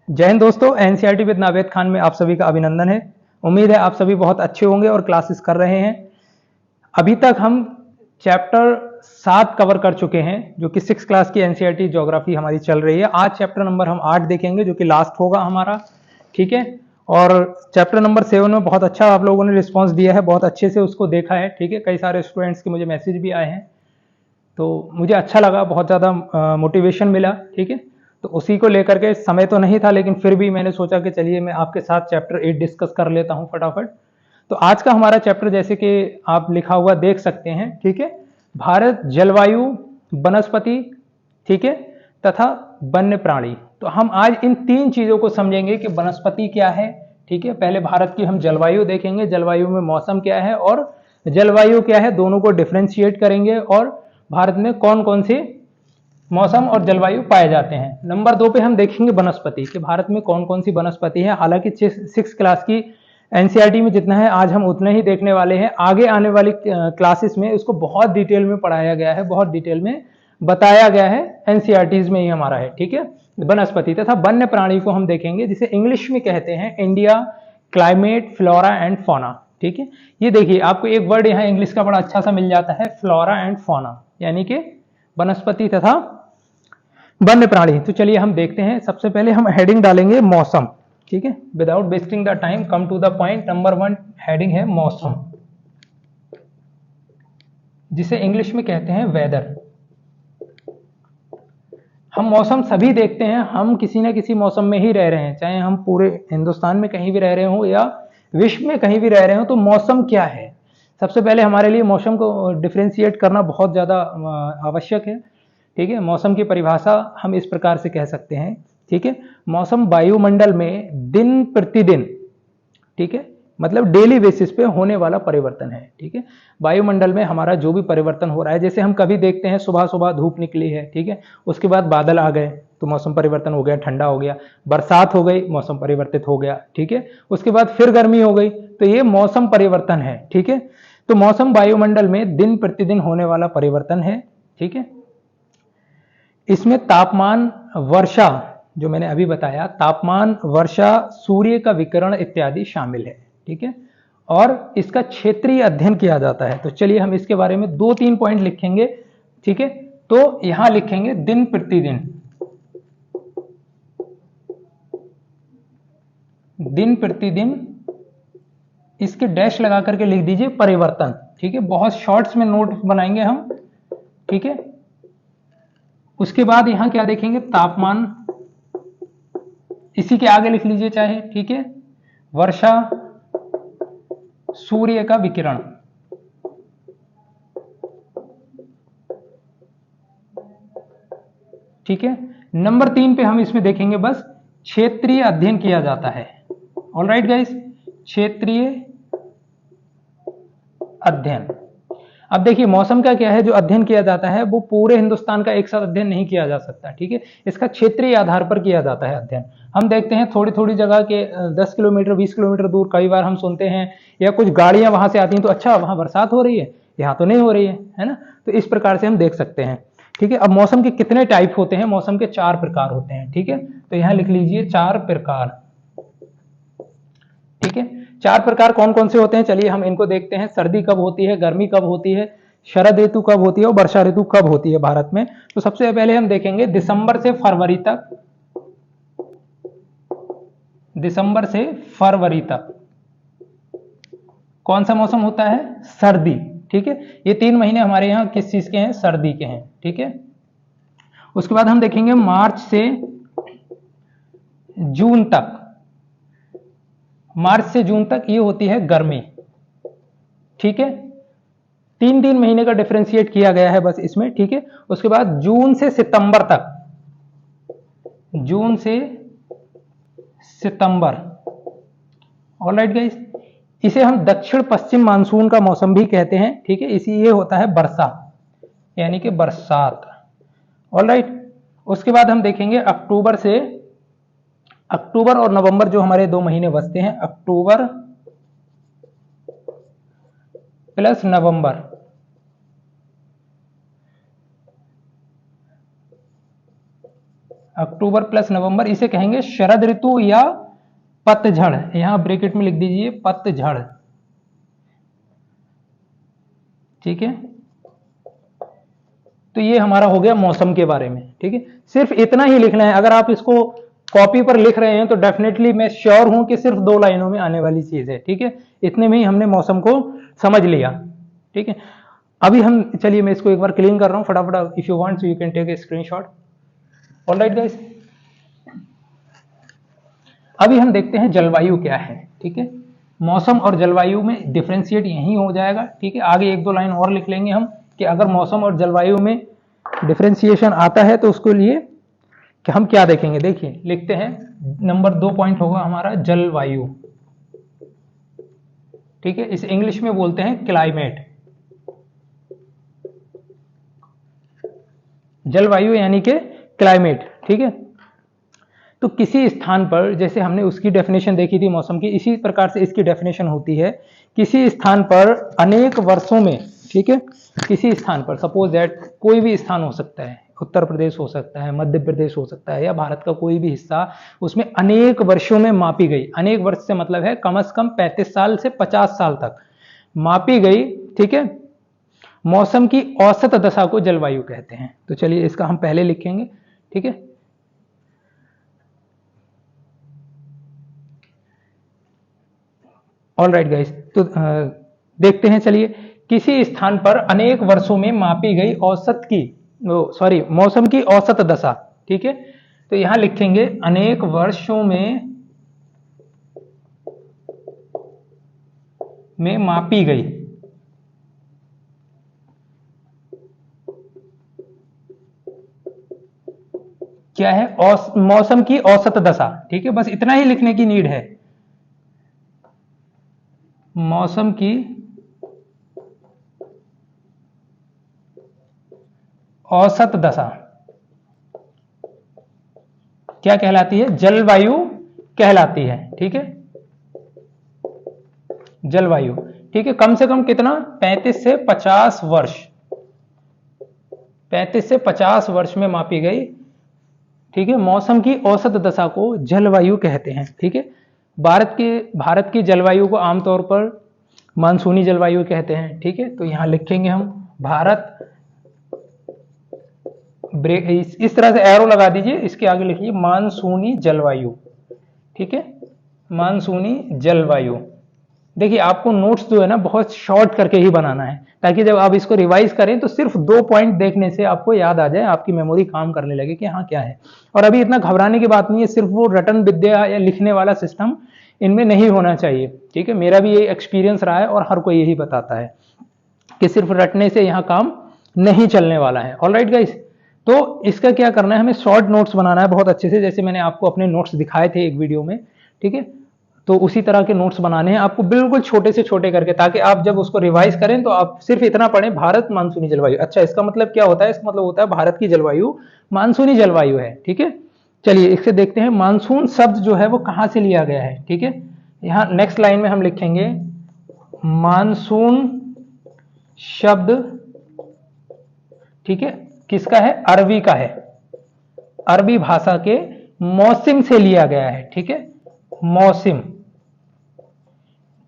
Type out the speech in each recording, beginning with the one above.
जय हिंद दोस्तों, NCERT with Naved Khan में आप सभी का अभिनंदन है। उम्मीद है आप सभी बहुत अच्छे होंगे और क्लासेस कर रहे हैं। अभी तक हम चैप्टर 7 कवर कर चुके हैं, जो कि 6 क्लास की एनसीईआरटी ज्योग्राफी हमारी चल रही है। आज चैप्टर नंबर हम 8 देखेंगे, जो कि लास्ट होगा हमारा, ठीक है। और चैप्टर नंबर 7 में बहुत अच्छा आप लोगों ने रिस्पॉन्स दिया है, बहुत अच्छे से उसको देखा है, ठीक है। कई सारे स्टूडेंट्स के मुझे मैसेज भी आए हैं, तो मुझे अच्छा लगा, बहुत ज़्यादा मोटिवेशन मिला, ठीक है। तो उसी को लेकर के समय तो नहीं था, लेकिन फिर भी मैंने सोचा कि चलिए मैं आपके साथ चैप्टर 8 डिस्कस कर लेता हूं फटाफट। तो आज का हमारा चैप्टर, जैसे कि आप लिखा हुआ देख सकते हैं, ठीक है, भारत जलवायु, वनस्पति, ठीक है, तथा वन्य प्राणी। तो हम आज इन 3 चीजों को समझेंगे कि वनस्पति क्या है, ठीक है। पहले भारत की हम जलवायु देखेंगे, जलवायु में मौसम क्या है और जलवायु क्या है, दोनों को डिफ्रेंशिएट करेंगे, और भारत में कौन कौन से मौसम और जलवायु पाए जाते हैं। नंबर 2 पे हम देखेंगे वनस्पति, कि भारत में कौन कौन सी वनस्पति है। हालांकि 6 क्लास की एनसीईआरटी में जितना है आज हम उतना ही देखने वाले हैं। आगे आने वाली क्लासेस में इसको बहुत डिटेल में पढ़ाया गया है, बहुत डिटेल में बताया गया है, एनसीईआरटीज में ही हमारा है, ठीक है। वनस्पति तथा वन्य प्राणी को हम देखेंगे, जिसे इंग्लिश में कहते हैं India climate, flora and fauna, ठीक है। ये देखिए, आपको एक वर्ड यहाँ इंग्लिश का बड़ा अच्छा सा मिल जाता है, फ्लोरा एंड फौना, यानी कि वनस्पति तथा वन्य प्राणी। तो चलिए हम देखते हैं। सबसे पहले हम हेडिंग डालेंगे मौसम, ठीक है। Without wasting the time, come to the point. Number 1 heading है मौसम, जिसे इंग्लिश में कहते हैं वेदर। हम मौसम सभी देखते हैं, हम किसी न किसी मौसम में ही रह रहे हैं, चाहे हम पूरे हिंदुस्तान में कहीं भी रह रहे हो या विश्व में कहीं भी रह रहे हो। तो मौसम क्या है, सबसे पहले हमारे लिए मौसम को डिफ्रेंशिएट करना बहुत ज़्यादा आवश्यक है, ठीक है। मौसम की परिभाषा हम इस प्रकार से कह सकते हैं, ठीक है। मौसम वायुमंडल में दिन प्रतिदिन, ठीक है, मतलब डेली बेसिस पे होने वाला परिवर्तन है, ठीक है। वायुमंडल में हमारा जो भी परिवर्तन हो रहा है, जैसे हम कभी देखते हैं सुबह सुबह धूप निकली है, ठीक है, उसके बाद बादल आ गए तो मौसम परिवर्तन हो गया, ठंडा हो गया, बरसात हो गई, मौसम परिवर्तित हो गया, ठीक है। उसके बाद फिर गर्मी हो गई, तो ये मौसम परिवर्तन है, ठीक है। तो मौसम वायुमंडल में दिन प्रतिदिन होने वाला परिवर्तन है, ठीक है। इसमें तापमान, वर्षा, जो मैंने अभी बताया, तापमान, वर्षा, सूर्य का विकिरण इत्यादि शामिल है, ठीक है। और इसका क्षेत्रीय अध्ययन किया जाता है। तो चलिए हम इसके बारे में 2-3 पॉइंट लिखेंगे, ठीक है। तो यहां लिखेंगे दिन प्रतिदिन, दिन प्रतिदिन, इसके डैश लगा करके लिख दीजिए परिवर्तन, ठीक है। बहुत शॉर्ट्स में नोट बनाएंगे हम, ठीक है। उसके बाद यहां क्या देखेंगे, तापमान, इसी के आगे लिख लीजिए चाहे, ठीक है, वर्षा, सूर्य का विकिरण, ठीक है। नंबर 3 पे हम इसमें देखेंगे बस क्षेत्रीय अध्ययन किया जाता है। ऑलराइट गाइस, क्षेत्रीय अध्ययन। अब देखिए मौसम का क्या है, जो अध्ययन किया जाता है वो पूरे हिंदुस्तान का एक साथ अध्ययन नहीं किया जा सकता, ठीक है। इसका क्षेत्रीय आधार पर किया जाता है अध्ययन। हम देखते हैं थोड़ी थोड़ी जगह के 10 किलोमीटर 20 किलोमीटर दूर कई बार हम सुनते हैं, या कुछ गाड़ियां वहां से आती हैं तो अच्छा वहां बरसात हो रही है, यहाँ तो नहीं हो रही है ना। तो इस प्रकार से हम देख सकते हैं, ठीक है। अब मौसम के कितने टाइप होते हैं, मौसम के 4 प्रकार होते हैं, ठीक है। तो यहां लिख लीजिए 4 प्रकार, ठीक है। 4 प्रकार कौन कौन से होते हैं, चलिए हम इनको देखते हैं। सर्दी कब होती है, गर्मी कब होती है, शरद ऋतु कब होती है और वर्षा ऋतु कब होती है भारत में। तो सबसे पहले हम देखेंगे दिसंबर से फरवरी तक, दिसंबर से फरवरी तक कौन सा मौसम होता है, सर्दी, ठीक है। ये 3 महीने हमारे यहाँ किस चीज के हैं, सर्दी के हैं, ठीक है। उसके बाद हम देखेंगे मार्च से जून तक, मार्च से जून तक ये होती है गर्मी, ठीक है। 3-3 महीने का डिफरेंशिएट किया गया है बस इसमें, ठीक है। उसके बाद जून से सितंबर तक, जून से सितंबर, ऑलराइट गाइस, इसे हम दक्षिण पश्चिम मानसून का मौसम भी कहते हैं, ठीक है। इसी ये होता है वर्षा, यानी कि बरसात, ऑलराइट। उसके बाद हम देखेंगे अक्टूबर से, अक्टूबर और नवंबर जो हमारे 2 महीने बचते हैं, अक्टूबर प्लस नवंबर, अक्टूबर प्लस नवंबर, इसे कहेंगे शरद ऋतु या पतझड़। यहां ब्रैकेट में लिख दीजिए पतझड़, ठीक है। तो ये हमारा हो गया मौसम के बारे में, ठीक है। सिर्फ इतना ही लिखना है। अगर आप इसको कॉपी पर लिख रहे हैं तो डेफिनेटली मैं श्योर हूं कि सिर्फ 2 लाइनों में आने वाली चीज है, ठीक है। इतने में ही हमने मौसम को समझ लिया, ठीक है। अभी हम, चलिए मैं इसको एक बार क्लीन कर रहा हूं फटाफट। If you want so you can take a screenshot. Alright guys, अभी हम देखते हैं जलवायु क्या है, ठीक है। मौसम और जलवायु में डिफरेंशिएट यही हो जाएगा, ठीक है। आगे 1-2 लाइन और लिख लेंगे हम कि अगर मौसम और जलवायु में डिफरेंशिएशन आता है तो उसके लिए कि हम क्या देखेंगे। देखिए लिखते हैं, नंबर 2 पॉइंट होगा हमारा जलवायु, ठीक है। इस इंग्लिश में बोलते हैं क्लाइमेट। जलवायु यानी कि क्लाइमेट, ठीक है। तो किसी स्थान पर, जैसे हमने उसकी डेफिनेशन देखी थी मौसम की, इसी प्रकार से इसकी डेफिनेशन होती है, किसी स्थान पर अनेक वर्षों में, ठीक है, किसी स्थान पर, सपोज दैट कोई भी स्थान हो सकता है, उत्तर प्रदेश हो सकता है, मध्य प्रदेश हो सकता है, या भारत का कोई भी हिस्सा, उसमें अनेक वर्षों में मापी गई, अनेक वर्ष से मतलब है कम से कम 35 साल से 50 साल तक मापी गई, ठीक है, मौसम की औसत दशा को जलवायु कहते हैं। तो चलिए इसका हम पहले लिखेंगे, ठीक है। ऑलराइट गाइस, तो देखते हैं, चलिए। किसी स्थान पर अनेक वर्षों में मापी गई औसत की, मौसम की औसत दशा, ठीक है। तो यहां लिखेंगे अनेक वर्षों में मापी गई, क्या है, मौसम की औसत दशा, ठीक है। बस इतना ही लिखने की नीड है, मौसम की औसत दशा क्या कहलाती है, जलवायु कहलाती है, ठीक है, जलवायु, ठीक है। कम से कम कितना, 35 से 50 वर्ष, 35 से 50 वर्ष में मापी गई, ठीक है, मौसम की औसत दशा को जलवायु कहते हैं, ठीक है। भारत की जलवायु को आमतौर पर मानसूनी जलवायु कहते हैं, ठीक है। तो यहां लिखेंगे हम भारत, इस तरह से एरो लगा दीजिए, इसके आगे लिखिए मानसूनी जलवायु, ठीक है, मानसूनी जलवायु। देखिए आपको नोट्स जो है ना बहुत शॉर्ट करके ही बनाना है, ताकि जब आप इसको रिवाइज करें तो सिर्फ 2 पॉइंट देखने से आपको याद आ जाए, आपकी मेमोरी काम करने लगे कि हाँ क्या है। और अभी इतना घबराने की बात नहीं है, सिर्फ वो रटन विद्या या लिखने वाला सिस्टम इनमें नहीं होना चाहिए, ठीक है। मेरा भी ये एक्सपीरियंस रहा है और हर कोई यही बताता है कि सिर्फ रटने से यहाँ काम नहीं चलने वाला है। ऑलराइट गाइस, तो इसका क्या करना है, हमें शॉर्ट नोट्स बनाना है बहुत अच्छे से, जैसे मैंने आपको अपने नोट्स दिखाए थे एक वीडियो में, ठीक है। तो उसी तरह के नोट्स बनाने हैं आपको, बिल्कुल छोटे से छोटे करके, ताकि आप जब उसको रिवाइज करें तो आप सिर्फ इतना पढ़ें, भारत मानसूनी जलवायु। अच्छा, इसका मतलब क्या होता है, इसका मतलब होता है भारत की जलवायु मानसूनी जलवायु है, ठीक है। चलिए इससे देखते हैं मानसून शब्द जो है वो कहां से लिया गया है, ठीक है। यहां नेक्स्ट लाइन में हम लिखेंगे मानसून शब्द, ठीक है, किसका है, अरबी का है, अरबी भाषा के मौसिम से लिया गया है, ठीक है, मौसिम,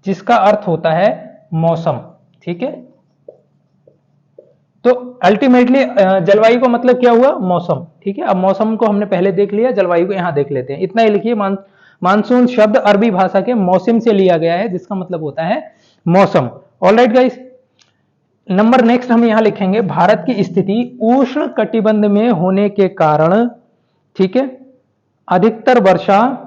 जिसका अर्थ होता है मौसम, ठीक है। तो अल्टीमेटली जलवायु का मतलब क्या हुआ, मौसम, ठीक है। अब मौसम को हमने पहले देख लिया, जलवायु को यहां देख लेते हैं। इतना ही लिखिए, मानसून शब्द अरबी भाषा के मौसिम से लिया गया है, जिसका मतलब होता है मौसम। ऑलराइट गाइस, नंबर नेक्स्ट हम यहां लिखेंगे भारत की स्थिति उष्ण कटिबंध में होने के कारण, ठीक है, अधिकतर वर्षा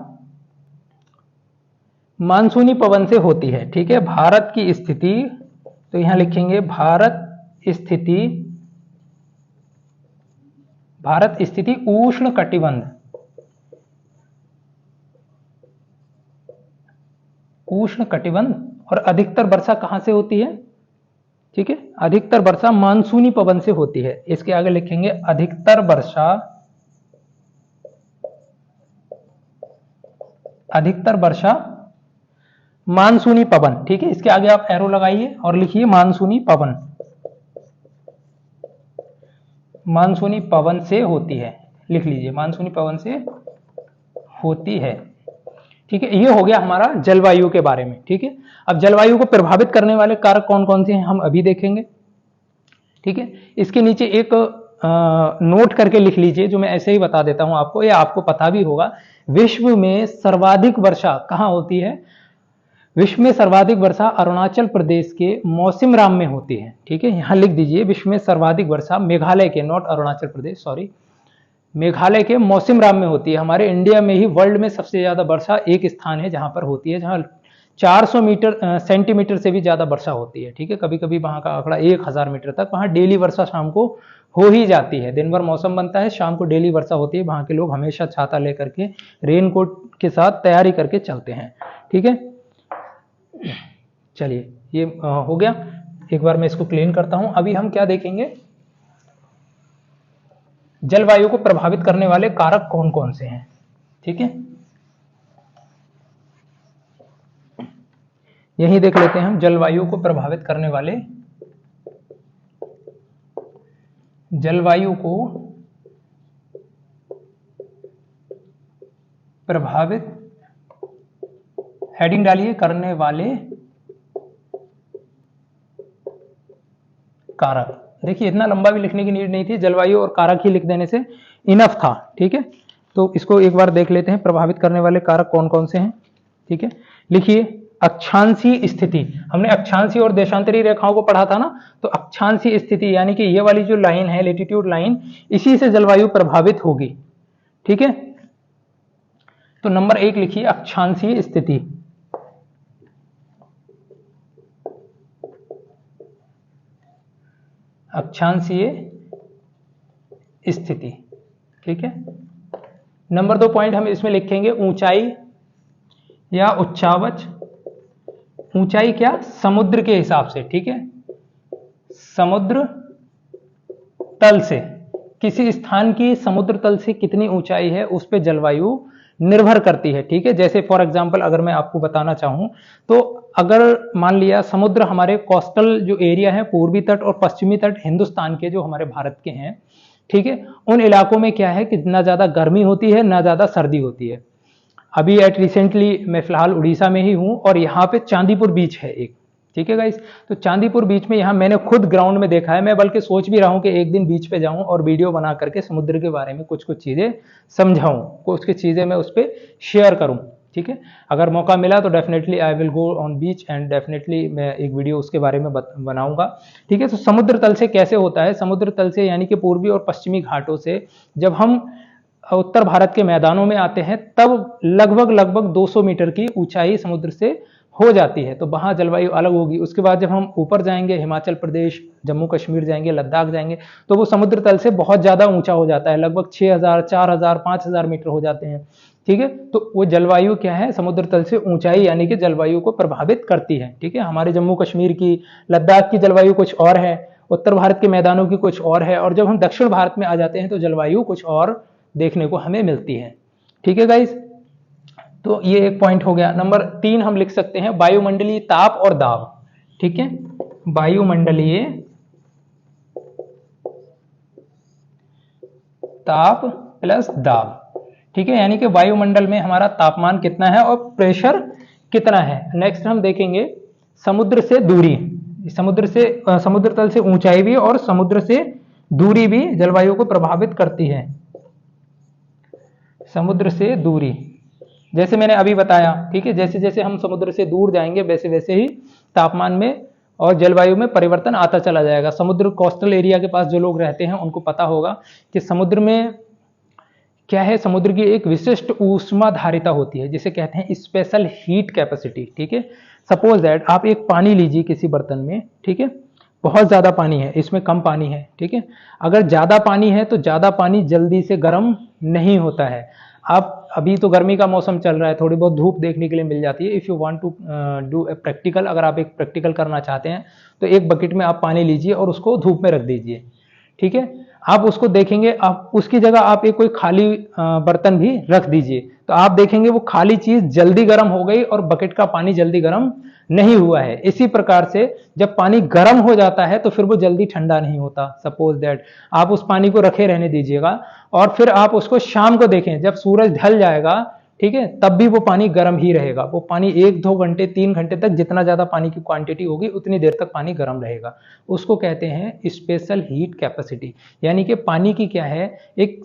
मानसूनी पवन से होती है, ठीक है। भारत की स्थिति, तो यहां लिखेंगे भारत स्थिति उष्ण कटिबंध, उष्ण कटिबंध, और अधिकतर वर्षा कहां से होती है, ठीक है, अधिकतर वर्षा मानसूनी पवन से होती है। इसके आगे लिखेंगे अधिकतर वर्षा मानसूनी पवन, ठीक है। इसके आगे आप एरो लगाइए और लिखिए मानसूनी पवन, मानसूनी पवन से होती है, लिख लीजिए, मानसूनी पवन से होती है। ठीक है, ये हो गया हमारा जलवायु के बारे में। ठीक है, अब जलवायु को प्रभावित करने वाले कारक कौन कौन से हैं हम अभी देखेंगे। ठीक है, इसके नीचे एक नोट करके लिख लीजिए, जो मैं ऐसे ही बता देता हूं आपको, या आपको पता भी होगा। विश्व में सर्वाधिक वर्षा कहां होती है? विश्व में सर्वाधिक वर्षा अरुणाचल प्रदेश के मौसिमराम में होती है। ठीक है, यहां लिख दीजिए, विश्व में सर्वाधिक वर्षा मेघालय के, नॉट अरुणाचल प्रदेश, सॉरी, मेघालय के मौसिमराम में होती है। हमारे इंडिया में ही वर्ल्ड में सबसे ज्यादा वर्षा एक स्थान है जहां पर होती है, जहां 400 सेंटीमीटर से भी ज्यादा वर्षा होती है। ठीक है, कभी कभी वहां का आंकड़ा 1000 मीटर तक, वहां डेली वर्षा शाम को हो ही जाती है। दिन भर मौसम बनता है, शाम को डेली वर्षा होती है। वहां के लोग हमेशा छाता लेकर के, रेनकोट के साथ तैयारी करके चलते हैं। ठीक है, चलिए ये हो गया। एक बार मैं इसको क्लीन करता हूं। अभी हम क्या देखेंगे, जलवायु को प्रभावित करने वाले कारक कौन कौन से हैं। ठीक है, यही देख लेते हैं हम, जलवायु को प्रभावित करने वाले, जलवायु को प्रभावित, हेडिंग डालिए, करने वाले कारक। देखिए इतना लंबा भी लिखने की नीड नहीं थी, जलवायु और कारक ही लिख देने से इनफ था। ठीक है, तो इसको एक बार देख लेते हैं, प्रभावित करने वाले कारक कौन कौन से हैं। ठीक है, लिखिए, अक्षांशीय स्थिति। हमने अक्षांशीय और देशांतरीय रेखाओं को पढ़ा था ना, तो अक्षांशीय स्थिति यानी कि ये वाली जो लाइन है, लेटीट्यूड लाइन, इसी से जलवायु प्रभावित होगी। ठीक है, तो नंबर 1 लिखिए, अक्षांशीय स्थिति। अक्षांशीय स्थिति। ठीक है, नंबर 2 पॉइंट हम इसमें लिखेंगे, ऊंचाई या उच्चावच। ऊंचाई क्या? समुद्र के हिसाब से। ठीक है, समुद्र तल से, किसी स्थान की समुद्र तल से कितनी ऊंचाई है, उस पे जलवायु निर्भर करती है। ठीक है, जैसे फॉर एग्जांपल अगर मैं आपको बताना चाहूं, तो अगर मान लिया समुद्र हमारे कोस्टल जो एरिया है, पूर्वी तट और पश्चिमी तट हिंदुस्तान के, जो हमारे भारत के हैं, ठीक है, उन इलाकों में क्या है कि ना ज्यादा गर्मी होती है ना ज्यादा सर्दी होती है। अभी एट रिसेंटली मैं फिलहाल उड़ीसा में ही हूं, और यहाँ पे चांदीपुर बीच है एक। ठीक है गाइस, तो चांदीपुर बीच में यहाँ मैंने खुद ग्राउंड में देखा है। मैं बल्कि सोच भी रहा हूं कि एक दिन बीच पे जाऊं और वीडियो बना करके समुद्र के बारे में कुछ कुछ चीजें समझाऊं, कुछ कुछ चीजें मैं उस पर शेयर करूं। ठीक है, अगर मौका मिला तो definitely I will go on beach and definitely मैं एक वीडियो उसके बारे में बनाऊंगा। ठीक है, तो समुद्र तल से कैसे होता है? समुद्र तल से यानी कि पूर्वी और पश्चिमी घाटों से जब हम उत्तर भारत के मैदानों में आते हैं, तब लगभग 200 मीटर की ऊंचाई समुद्र से हो जाती है, तो वहां जलवायु अलग होगी। उसके बाद जब हम ऊपर जाएंगे, हिमाचल प्रदेश, जम्मू कश्मीर जाएंगे, लद्दाख जाएंगे, तो वो समुद्र तल से बहुत ज्यादा ऊंचा हो जाता है, लगभग 6000, 4000, 5000 मीटर हो जाते हैं। ठीक है, तो वो जलवायु क्या है? समुद्र तल से ऊंचाई यानी कि जलवायु को प्रभावित करती है। ठीक है, हमारे जम्मू कश्मीर की, लद्दाख की जलवायु कुछ और है, उत्तर भारत के मैदानों की कुछ और है, और जब हम दक्षिण भारत में आ जाते हैं तो जलवायु कुछ और देखने को हमें मिलती है। ठीक है गाइस, तो ये एक पॉइंट हो गया। नंबर 3 हम लिख सकते हैं, वायुमंडलीय ताप और दाब। ठीक है, वायुमंडलीय ताप प्लस दाब। ठीक है, यानी कि वायुमंडल में हमारा तापमान कितना है और प्रेशर कितना है। नेक्स्ट हम देखेंगे समुद्र से दूरी, समुद्र तल से ऊंचाई भी और समुद्र से दूरी भी जलवायु को प्रभावित करती है। समुद्र से दूरी, जैसे मैंने अभी बताया। ठीक है, जैसे जैसे हम समुद्र से दूर जाएंगे वैसे वैसे ही तापमान में और जलवायु में परिवर्तन आता चला जाएगा। समुद्र कोस्टल एरिया के पास जो लोग रहते हैं उनको पता होगा कि समुद्र में क्या है, समुद्र की एक विशिष्ट ऊष्मा धारिता होती है, जिसे कहते हैं स्पेशल हीट कैपेसिटी। ठीक है, सपोज दैट आप एक पानी लीजिए किसी बर्तन में, ठीक है, बहुत ज्यादा पानी है, इसमें कम पानी है। ठीक है, अगर ज्यादा पानी है तो ज्यादा पानी जल्दी से गर्म नहीं होता है। आप अभी तो गर्मी का मौसम चल रहा है, थोड़ी बहुत धूप देखने के लिए मिल जाती है। If you want to do a practical, अगर आप एक प्रैक्टिकल करना चाहते हैं तो एक बकेट में आप पानी लीजिए और उसको धूप में रख दीजिए। ठीक है, आप उसको देखेंगे, आप उसकी जगह आप एक कोई खाली बर्तन भी रख दीजिए, तो आप देखेंगे वो खाली चीज जल्दी गर्म हो गई और बकेट का पानी जल्दी गर्म नहीं हुआ है। इसी प्रकार से जब पानी गर्म हो जाता है तो फिर वो जल्दी ठंडा नहीं होता। सपोज दैट आप उस पानी को रखे रहने दीजिएगा और फिर आप उसको शाम को देखें, जब सूरज ढल जाएगा, ठीक है, तब भी वो पानी गर्म ही रहेगा। वो पानी 1-2 घंटे 3 घंटे तक, जितना ज्यादा पानी की क्वांटिटी होगी उतनी देर तक पानी गर्म रहेगा। उसको कहते हैं स्पेशल हीट कैपेसिटी। यानी कि पानी की क्या है, एक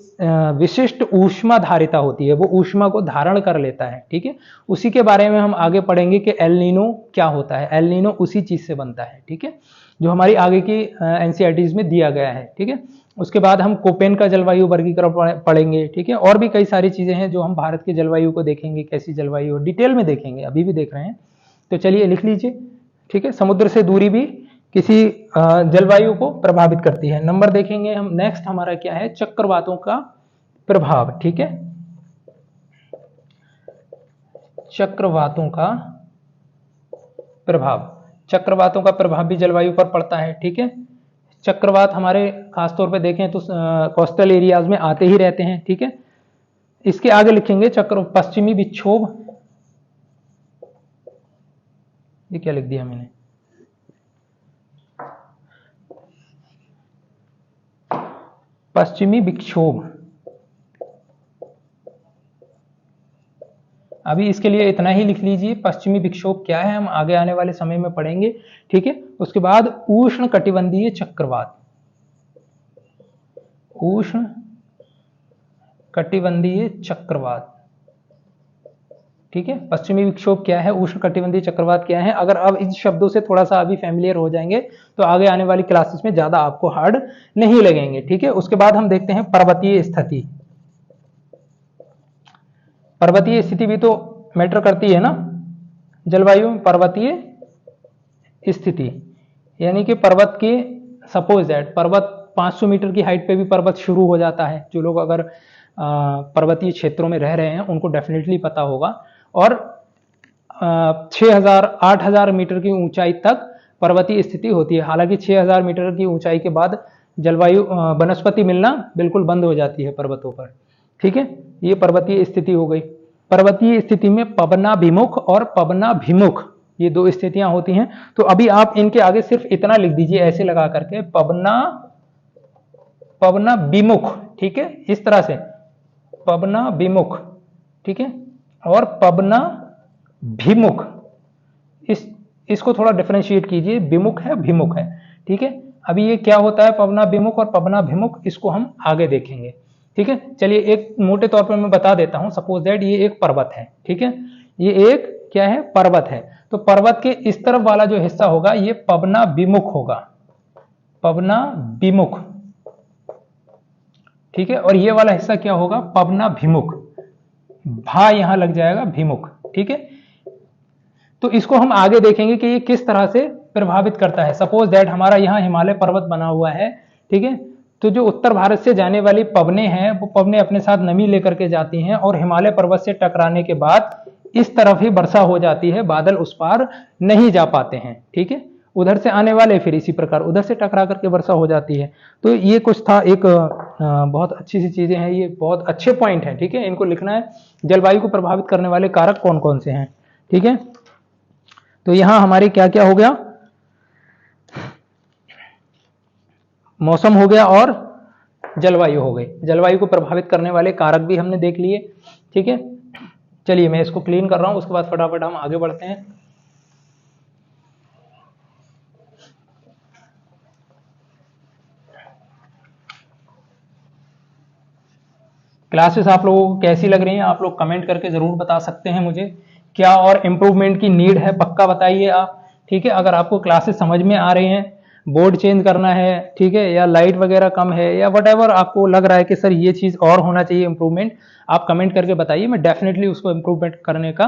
विशिष्ट ऊष्मा धारिता होती है, वो ऊष्मा को धारण कर लेता है। ठीक है, उसी के बारे में हम आगे पढ़ेंगे कि एल नीनो क्या होता है। एल नीनो उसी चीज से बनता है, ठीक है, जो हमारी आगे की एनसीईआरटीज में दिया गया है। ठीक है, उसके बाद हम कोपेन का जलवायु वर्गीकरण पढ़ेंगे। ठीक है, और भी कई सारी चीजें हैं जो हम भारत के जलवायु को देखेंगे, कैसी जलवायु डिटेल में देखेंगे, अभी भी देख रहे हैं। तो चलिए लिख लीजिए। ठीक है, समुद्र से दूरी भी किसी जलवायु को प्रभावित करती है। नंबर देखेंगे हम, नेक्स्ट हमारा क्या है, चक्रवातों का प्रभाव। ठीक है, चक्रवातों का प्रभाव, चक्रवातों का प्रभाव भी जलवायु पर पड़ता है। ठीक है, चक्रवात हमारे खासतौर पे देखें तो कोस्टल एरियाज में आते ही रहते हैं। ठीक है, इसके आगे लिखेंगे पश्चिमी विक्षोभ। ये क्या लिख दिया मैंने, पश्चिमी विक्षोभ। अभी इसके लिए इतना ही लिख लीजिए, पश्चिमी विक्षोभ क्या है हम आगे आने वाले समय में पढ़ेंगे। ठीक है, उसके बाद उष्ण कटिबंधीय चक्रवात, उष्ण कटिबंधीय चक्रवात। ठीक है, पश्चिमी विक्षोभ क्या है, उष्ण कटिबंधीय चक्रवात क्या है। अगर अब इन शब्दों से थोड़ा सा अभी फैमिलियर हो जाएंगे तो आगे आने वाली क्लासेस में ज्यादा आपको हार्ड नहीं लगेंगे। ठीक है, उसके बाद हम देखते हैं पर्वतीय स्थिति। पर्वतीय स्थिति भी तो मैटर करती है ना जलवायु में। पर्वतीय स्थिति यानी कि पर्वत के, सपोज दैट पर्वत 500 मीटर की हाइट पे भी पर्वत शुरू हो जाता है। जो लोग अगर पर्वतीय क्षेत्रों में रह रहे हैं उनको डेफिनेटली पता होगा। और 6000-8000 मीटर की ऊंचाई तक पर्वतीय स्थिति होती है। हालांकि 6000 मीटर की ऊंचाई के बाद जलवायु वनस्पति मिलना बिल्कुल बंद हो जाती है पर्वतों पर। ठीक है, ये पर्वतीय स्थिति हो गई। पर्वतीय स्थिति में पवनाभिमुख और पवनाभिमुख ये दो स्थितियां होती हैं। तो अभी आप इनके आगे सिर्फ इतना लिख दीजिए ऐसे लगा करके, पवनाभिमुख। ठीक है, इस तरह से पवनाभिमुख। ठीक है, और पवनाभिमुख, इसको थोड़ा डिफरेंशिएट कीजिए, विमुख है भिमुख है। ठीक है, अभी ये क्या होता है पवनाभिमुख और पवनाभिमुख, इसको हम आगे देखेंगे। ठीक है, चलिए एक मोटे तौर पर मैं बता देता हूं। सपोज दैट ये एक पर्वत है। ठीक है, ये एक क्या है, पर्वत है। तो पर्वत के इस तरफ वाला जो हिस्सा होगा ये पवनाभिमुख होगा, पवनाभिमुख। ठीक है, और ये वाला हिस्सा क्या होगा, पवनाभिमुख। भा यहां लग जाएगा, भिमुख। ठीक है, तो इसको हम आगे देखेंगे कि ये किस तरह से प्रभावित करता है। सपोज दैट हमारा यहाँ हिमालय पर्वत बना हुआ है। ठीक है, तो जो उत्तर भारत से जाने वाली पवनें हैं वो पवनें अपने साथ नमी लेकर के जाती हैं और हिमालय पर्वत से टकराने के बाद इस तरफ ही वर्षा हो जाती है, बादल उस पार नहीं जा पाते हैं। ठीक है, उधर से आने वाले फिर इसी प्रकार उधर से टकरा करके वर्षा हो जाती है। तो ये कुछ था, एक बहुत अच्छी सी चीजें हैं, ये बहुत अच्छे पॉइंट हैं। ठीक है, इनको लिखना है। जलवायु को प्रभावित करने वाले कारक कौन कौन से हैं। ठीक है, तो यहां हमारे क्या क्या हो गया, मौसम हो गया और जलवायु हो गई। जलवायु को प्रभावित करने वाले कारक भी हमने देख लिए। ठीक है, चलिए मैं इसको क्लीन कर रहा हूं, उसके बाद फटाफट हम आगे बढ़ते हैं। क्लासेस आप लोगों को कैसी लग रही हैं, आप लोग कमेंट करके जरूर बता सकते हैं मुझे। क्या और इम्प्रूवमेंट की नीड है, पक्का बताइए आप। ठीक है, अगर आपको क्लासेस समझ में आ रही हैं, बोर्ड चेंज करना है, ठीक है, या लाइट वगैरह कम है, या वटएवर आपको लग रहा है कि सर ये चीज और होना चाहिए इम्प्रूवमेंट, आप कमेंट करके बताइए। मैं डेफिनेटली उसको इम्प्रूवमेंट करने का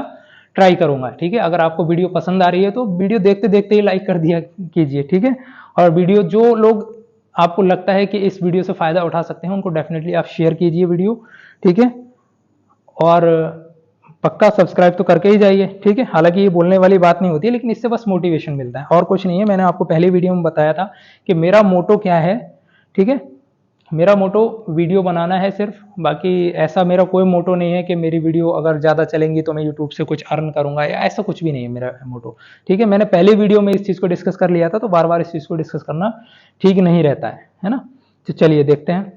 ट्राई करूंगा। ठीक है, अगर आपको वीडियो पसंद आ रही है तो वीडियो देखते देखते ही लाइक कर दिया कीजिए। ठीक है, और वीडियो जो लोग आपको लगता है कि इस वीडियो से फायदा उठा सकते हैं उनको डेफिनेटली आप शेयर कीजिए वीडियो। ठीक है, और पक्का सब्सक्राइब तो करके ही जाइए। ठीक है, हालांकि ये बोलने वाली बात नहीं होती है, लेकिन इससे बस मोटिवेशन मिलता है और कुछ नहीं है। मैंने आपको पहले वीडियो में बताया था कि मेरा मोटो क्या है। ठीक है, मेरा मोटो वीडियो बनाना है सिर्फ, बाकी ऐसा मेरा कोई मोटो नहीं है कि मेरी वीडियो अगर ज़्यादा चलेंगी तो मैं यूट्यूब से कुछ अर्न करूंगा, या ऐसा कुछ भी नहीं है मेरा मोटो। ठीक है, मैंने पहले वीडियो में इस चीज़ को डिस्कस कर लिया था, तो बार बार इस चीज़ को डिस्कस करना ठीक नहीं रहता है ना। तो चलिए देखते हैं।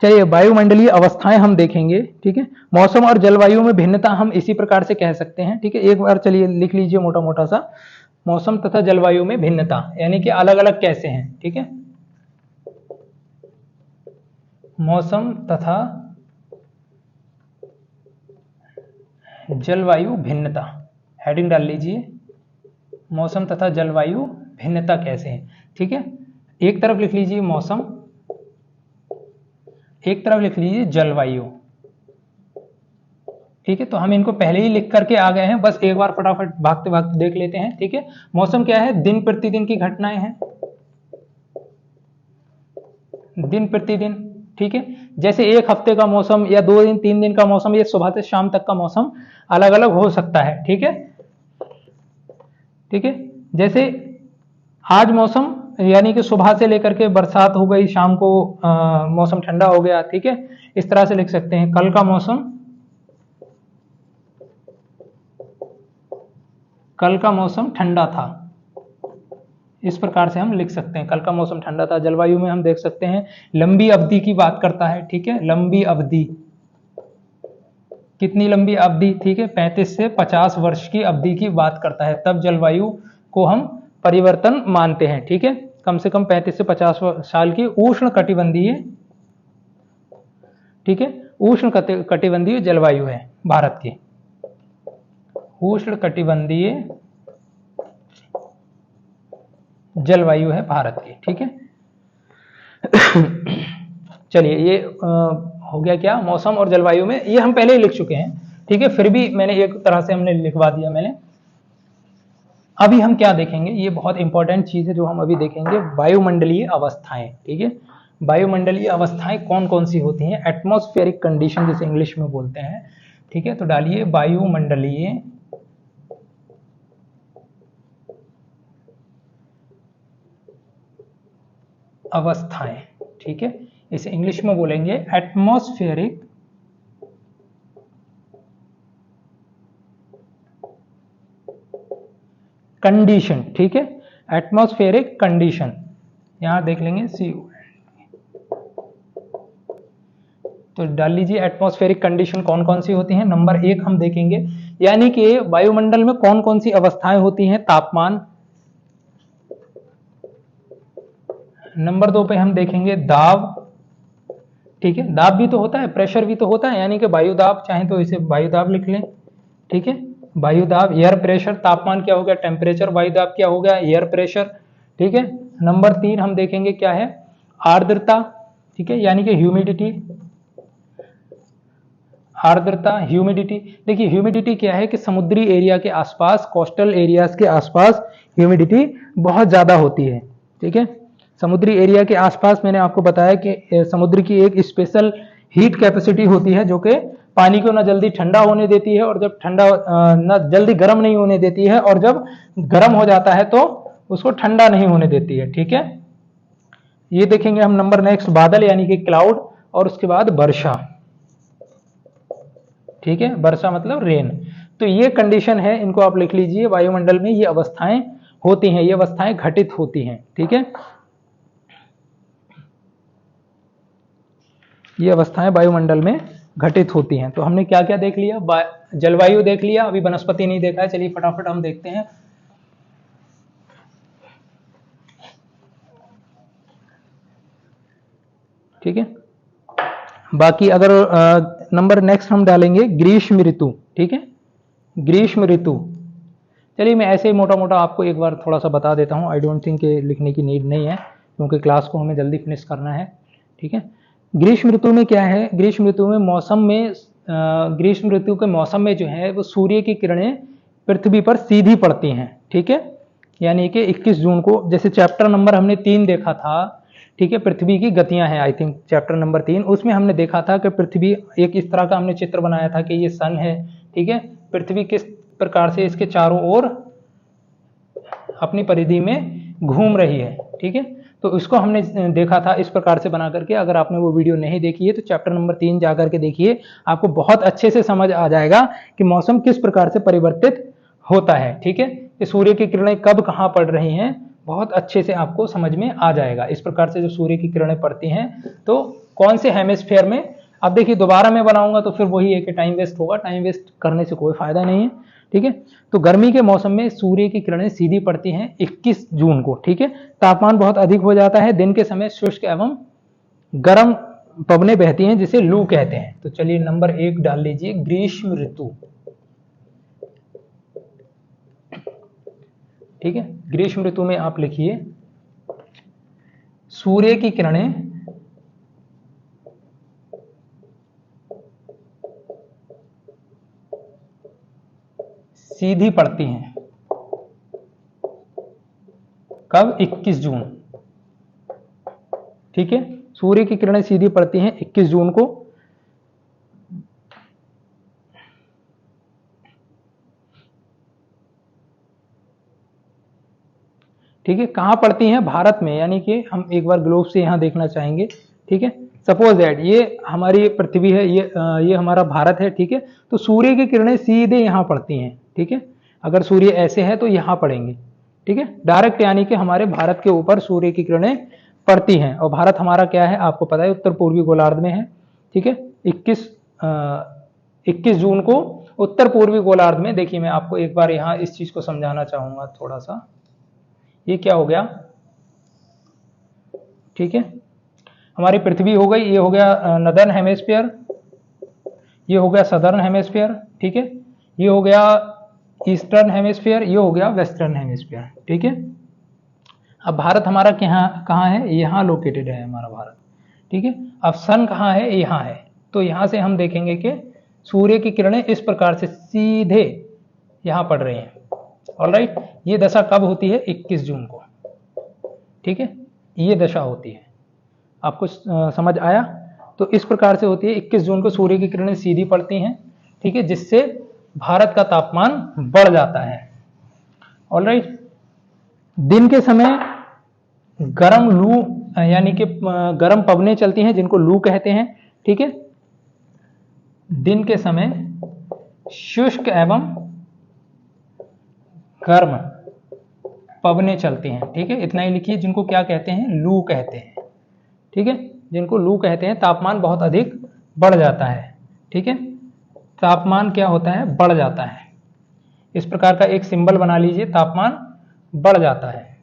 चलिए वायुमंडलीय अवस्थाएं हम देखेंगे। ठीक है, मौसम और जलवायु में भिन्नता हम इसी प्रकार से कह सकते हैं। ठीक है, एक बार चलिए लिख लीजिए मोटा मोटा सा, मौसम तथा जलवायु में भिन्नता, यानी कि अलग अलग कैसे हैं। ठीक है, मौसम तथा जलवायु भिन्नता, हेडिंग डाल लीजिए, मौसम तथा जलवायु भिन्नता कैसे है। ठीक है, एक तरफ लिख लीजिए मौसम, एक तरफ लिख लीजिए जलवायु। ठीक है, तो हम इनको पहले ही लिख करके आ गए हैं, बस एक बार फटाफट भागते भागते देख लेते हैं। ठीक है, मौसम क्या है, दिन प्रतिदिन की घटनाएं हैं, दिन प्रतिदिन। ठीक है, जैसे एक हफ्ते का मौसम या 2 दिन 3 दिन का मौसम, ये सुबह से शाम तक का मौसम अलग अलग हो सकता है। ठीक है, ठीक है, जैसे आज मौसम यानी कि सुबह से लेकर के बरसात हो गई, शाम को मौसम ठंडा हो गया। ठीक है, इस तरह से लिख सकते हैं। कल का मौसम, कल का मौसम ठंडा था, इस प्रकार से हम लिख सकते हैं, कल का मौसम ठंडा था। जलवायु में हम देख सकते हैं लंबी अवधि की बात करता है। ठीक है, लंबी अवधि, कितनी लंबी अवधि, ठीक है, 35 से 50 वर्ष की अवधि की बात करता है, तब जलवायु को हम परिवर्तन मानते हैं। ठीक है, कम से कम 35 से 50 साल की उष्ण कटिबंधीय, ठीक है, उष्ण कटिबंधीय जलवायु है भारत की, उष्ण कटिबंधीय जलवायु है भारत की। ठीक है, चलिए ये हो गया क्या, मौसम और जलवायु में, ये हम पहले ही लिख चुके हैं। ठीक है, फिर भी मैंने एक तरह से हमने लिखवा दिया मैंने। अभी हम क्या देखेंगे, ये बहुत इंपॉर्टेंट चीज है जो हम अभी देखेंगे, वायुमंडलीय अवस्थाएं। ठीक है, वायुमंडलीय अवस्थाएं कौन कौन सी होती हैं, एटमॉस्फेरिक कंडीशन जिसे इंग्लिश में बोलते हैं। ठीक है, तो डालिए वायुमंडलीय अवस्थाएं। ठीक है, इसे इंग्लिश में बोलेंगे एटमॉस्फेरिक कंडीशन। ठीक है, एटमॉस्फेरिक कंडीशन, यहां देख लेंगे CO, तो डाल लीजिए एटमॉस्फेरिक कंडीशन कौन कौन सी होती हैं। नंबर 1 हम देखेंगे, यानी कि वायुमंडल में कौन कौन सी अवस्थाएं होती हैं, तापमान। नंबर 2 पे हम देखेंगे दाब। ठीक है, दाब भी तो होता है, प्रेशर भी तो होता है, यानी कि वायु दाब, चाहे तो इसे वायु दाब लिख लें। ठीक है, वायु दाब, एयर प्रेशर, तापमान क्या हो गया, टेम्परेचर, वायु दाब क्या हो गया, एयर प्रेशर। ठीक है, नंबर 3 हम देखेंगे क्या है, आर्द्रता। ठीक है, यानी कि ह्यूमिडिटी, आर्द्रता, ह्यूमिडिटी। देखिए ह्यूमिडिटी क्या है कि समुद्री एरिया के आसपास, कोस्टल एरियाज के आसपास ह्यूमिडिटी बहुत ज्यादा होती है। ठीक है, समुद्री एरिया के आसपास मैंने आपको बताया कि समुद्र की एक स्पेशल हीट कैपेसिटी होती है जो कि पानी को ना जल्दी ठंडा होने देती है, और जब ठंडा ना जल्दी गर्म नहीं होने देती है, और जब गर्म हो जाता है तो उसको ठंडा नहीं होने देती है। ठीक है, ये देखेंगे हम। नंबर नेक्स्ट बादल यानी कि क्लाउड, और उसके बाद वर्षा। ठीक है, वर्षा मतलब रेन। तो ये कंडीशन है, इनको आप लिख लीजिए, वायुमंडल में ये अवस्थाएं होती हैं, ये अवस्थाएं घटित होती हैं। ठीक है, ये अवस्थाएं वायुमंडल में घटित होती हैं। तो हमने क्या क्या देख लिया, जलवायु देख लिया, अभी वनस्पति नहीं देखा है। चलिए फटाफट हम देखते हैं। ठीक है, बाकी अगर नंबर नेक्स्ट हम डालेंगे ग्रीष्म ऋतु। ठीक है, ग्रीष्म ऋतु। चलिए मैं ऐसे ही मोटा मोटा आपको एक बार थोड़ा सा बता देता हूँ, आई डोंट थिंक के लिखने की नीड नहीं है, क्योंकि क्लास को हमें जल्दी फिनिश करना है। ठीक है, ग्रीष्म ऋतु में क्या है, ग्रीष्म ऋतु में मौसम में, ग्रीष्म ऋतु के मौसम में जो है वो सूर्य की किरणें पृथ्वी पर सीधी पड़ती हैं। ठीक है, यानी कि 21 जून को, जैसे चैप्टर नंबर हमने 3 देखा था। ठीक है, पृथ्वी की गतियां हैं, आई थिंक चैप्टर नंबर 3, उसमें हमने देखा था कि पृथ्वी एक इस तरह का हमने चित्र बनाया था कि ये सन है। ठीक है, पृथ्वी किस प्रकार से इसके चारों ओर अपनी परिधि में घूम रही है। ठीक है, तो इसको हमने देखा था इस प्रकार से बना करके। अगर आपने वो वीडियो नहीं देखी है तो चैप्टर नंबर 3 जा करके देखिए, आपको बहुत अच्छे से समझ आ जाएगा कि मौसम किस प्रकार से परिवर्तित होता है। ठीक है, कि सूर्य की किरणें कब कहाँ पड़ रही हैं, बहुत अच्छे से आपको समझ में आ जाएगा। इस प्रकार से जब सूर्य की किरणें पड़ती हैं तो कौन से हेमिस्फीयर में, अब देखिए दोबारा मैं बनाऊंगा तो फिर वही है कि टाइम वेस्ट होगा, टाइम वेस्ट करने से कोई फायदा नहीं है। ठीक है, तो गर्मी के मौसम में सूर्य की किरणें सीधी पड़ती हैं 21 जून को। ठीक है, तापमान बहुत अधिक हो जाता है, दिन के समय शुष्क एवं गर्म पवनें बहती हैं जिसे लू कहते हैं। तो चलिए नंबर 1 डाल लीजिए, ग्रीष्म ऋतु। ठीक है, ग्रीष्म ऋतु में आप लिखिए सूर्य की किरणें सीधी पड़ती हैं। कब? 21 जून। ठीक है, सूर्य की किरणें सीधी पड़ती हैं 21 जून को। ठीक है, कहां पड़ती हैं? भारत में, यानी कि हम एक बार ग्लोब से यहां देखना चाहेंगे। ठीक है, सपोज दैट ये हमारी पृथ्वी है, ये हमारा भारत है। ठीक है, तो सूर्य की किरणें सीधे यहां पड़ती हैं। ठीक है, अगर सूर्य ऐसे है तो यहां पड़ेंगे। ठीक है, डायरेक्ट, यानी कि हमारे भारत के ऊपर सूर्य की किरणें पड़ती हैं। और भारत हमारा क्या है आपको पता है, उत्तर पूर्वी गोलार्ध में है। ठीक है, 21 जून को उत्तर पूर्वी गोलार्ध में, देखिए मैं आपको एक बार यहां इस चीज को समझाना चाहूंगा थोड़ा सा। ये क्या हो गया? ठीक है, हमारी पृथ्वी हो गई, ये हो गया नदर्न हेमिस्फीयर, ये हो गया सदर्न हेमिस्फीयर। ठीक है, ये हो गया ईस्टर्न हेमिस्फीयर, ये हो गया वेस्टर्न हेमिस्फीयर। ठीक है, अब भारत हमारा कहाँ है? यहाँ लोकेटेड है हमारा भारत। ठीक है, अब सन कहाँ है? यहाँ है। तो यहाँ से हम देखेंगे कि सूर्य की किरणें इस प्रकार से सीधे यहाँ पड़ रही हैं। ऑलराइट, ये दशा कब होती है? 21 जून को। ठीक है, ये दशा होती है। आपको समझ आया? तो इस प्रकार से होती है, 21 जून को सूर्य की किरणें सीधी पड़ती हैं। ठीक है, जिससे भारत का तापमान बढ़ जाता है। ऑलराइट, दिन के समय गर्म लू, यानी कि गर्म पवनें चलती हैं जिनको लू कहते हैं। ठीक है, दिन के समय शुष्क एवं गर्म पवनें चलती हैं। ठीक है, इतना ही लिखिए, जिनको क्या कहते हैं? लू कहते हैं। ठीक है, जिनको लू कहते हैं। तापमान बहुत अधिक बढ़ जाता है। ठीक है, तापमान क्या होता है? बढ़ जाता है। इस प्रकार का एक सिंबल बना लीजिए, तापमान बढ़ जाता है,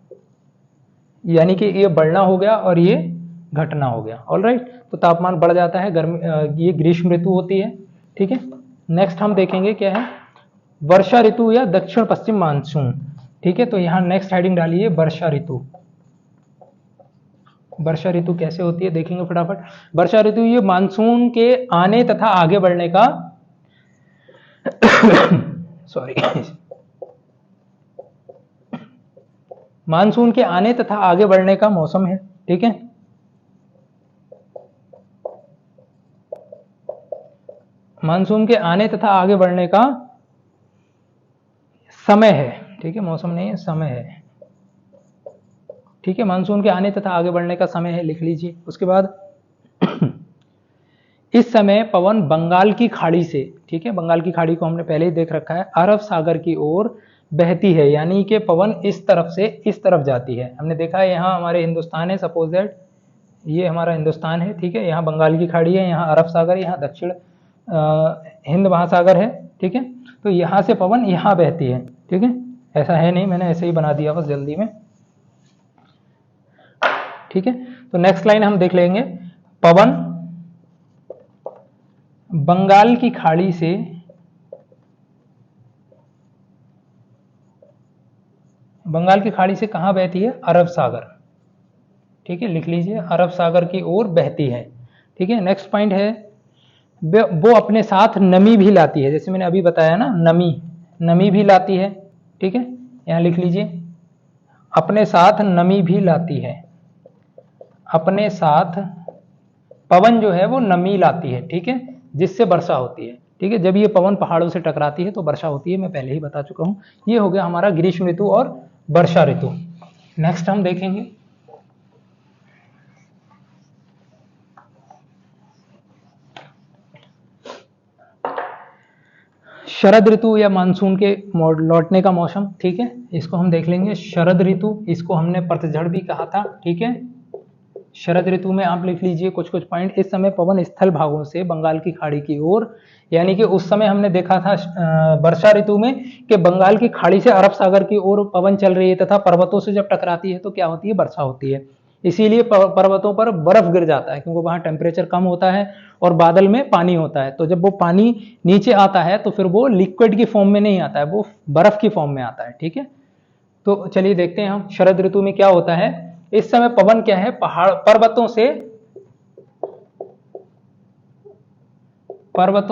यानी कि ये बढ़ना हो गया और ये घटना हो गया। ऑलराइट, तो तापमान बढ़ जाता है, गर्मी, ये ग्रीष्म ऋतु होती है। ठीक है, नेक्स्ट हम देखेंगे क्या है? वर्षा ऋतु या दक्षिण पश्चिम मानसून। ठीक है, तो यहां नेक्स्ट हेडिंग डालिए, वर्षा ऋतु। वर्षा ऋतु कैसे होती है देखेंगे फटाफट। वर्षा ऋतु ये मानसून के आने तथा आगे बढ़ने का सॉरी मानसून के आने तथा आगे बढ़ने का मौसम है। ठीक है, मानसून के आने तथा आगे बढ़ने का समय है। ठीक है, मौसम नहीं है, समय है। ठीक है, मानसून के आने तथा आगे बढ़ने का समय है, लिख लीजिए। उसके बाद इस समय पवन बंगाल की खाड़ी से, ठीक है, बंगाल की खाड़ी को हमने पहले ही देख रखा है, अरब सागर की ओर बहती है, यानी कि पवन इस तरफ से इस तरफ जाती है। हमने देखा है यहाँ हमारे हिंदुस्तान है, सपोज दैट ये हमारा हिंदुस्तान है। ठीक है, यहाँ बंगाल की खाड़ी है, यहाँ अरब सागर, यहाँ दक्षिण हिंद महासागर है। ठीक है, तो यहाँ से पवन यहाँ बहती है। ठीक है, ऐसा है नहीं, मैंने ऐसे ही बना दिया बस जल्दी में। ठीक है, तो नेक्स्ट लाइन हम देख लेंगे, पवन बंगाल की खाड़ी से कहां बहती है? अरब सागर। ठीक है, लिख लीजिए, अरब सागर की ओर बहती है। ठीक है, नेक्स्ट पॉइंट है, वो अपने साथ नमी भी लाती है, जैसे मैंने अभी बताया ना, नमी भी लाती है। ठीक है, यहां लिख लीजिए, अपने साथ नमी भी लाती है। अपने साथ पवन जो है वो नमी लाती है। ठीक है, जिससे वर्षा होती है। ठीक है, जब ये पवन पहाड़ों से टकराती है तो वर्षा होती है, मैं पहले ही बता चुका हूं। ये हो गया हमारा ग्रीष्म ऋतु और वर्षा ऋतु। नेक्स्ट हम देखेंगे शरद ऋतु या मानसून के लौटने का मौसम, ठीक है, इसको हम देख लेंगे। शरद ऋतु, इसको हमने पतझड़ भी कहा था, ठीक है। शरद ऋतु में आप लिख लीजिए कुछ कुछ पॉइंट। इस समय पवन स्थल भागों से बंगाल की खाड़ी की ओर, यानी कि उस समय हमने देखा था वर्षा ऋतु में कि बंगाल की खाड़ी से अरब सागर की ओर पवन चल रही है तथा पर्वतों से जब टकराती है तो क्या होती है, वर्षा होती है। इसीलिए पर्वतों पर बर्फ गिर जाता है, क्योंकि वहां टेम्परेचर कम होता है और बादल में पानी होता है। तो जब वो पानी नीचे आता है तो फिर वो लिक्विड की फॉर्म में नहीं आता है, वो बर्फ की फॉर्म में आता है, ठीक है। तो चलिए देखते हैं हम शरद ऋतु में क्या होता है। इस समय पवन क्या है, पर्वतों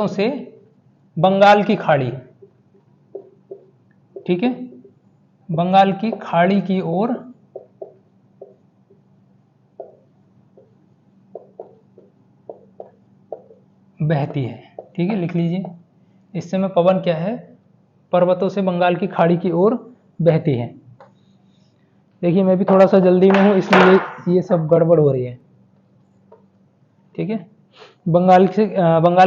से बंगाल की खाड़ी, ठीक है, बंगाल की खाड़ी की ओर बहती है, ठीक है, लिख लीजिए। इस समय पवन क्या है, पर्वतों से बंगाल की खाड़ी की ओर बहती है। देखिए मैं भी थोड़ा सा जल्दी में हूं, इसलिए ये सब गड़बड़ हो रही है, ठीक है। बंगाल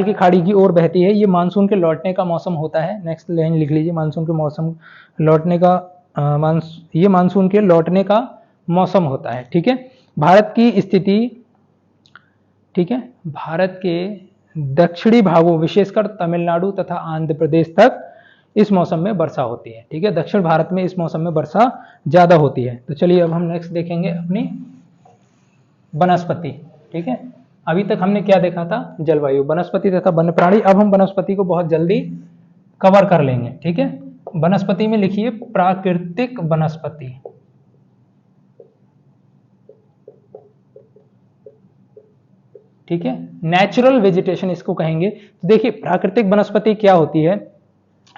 की खाड़ी की ओर बहती है। ये मानसून के लौटने का मौसम होता है। नेक्स्ट लाइन लिख लीजिए, मानसून के मौसम लौटने का ये मानसून के लौटने का मौसम होता है, ठीक है। भारत की स्थिति, ठीक है, भारत के दक्षिणी भागों विशेषकर तमिलनाडु तथा आंध्र प्रदेश तक इस मौसम में वर्षा होती है, ठीक है। दक्षिण भारत में इस मौसम में वर्षा ज्यादा होती है। तो चलिए अब हम नेक्स्ट देखेंगे अपनी वनस्पति, ठीक है। अभी तक हमने क्या देखा था, जलवायु, वनस्पति तथा वन्य प्राणी। अब हम वनस्पति को बहुत जल्दी कवर कर लेंगे, ठीक है। वनस्पति में लिखिए प्राकृतिक वनस्पति, ठीक है, नेचुरल वेजिटेशन इसको कहेंगे। तो देखिए प्राकृतिक वनस्पति क्या होती है,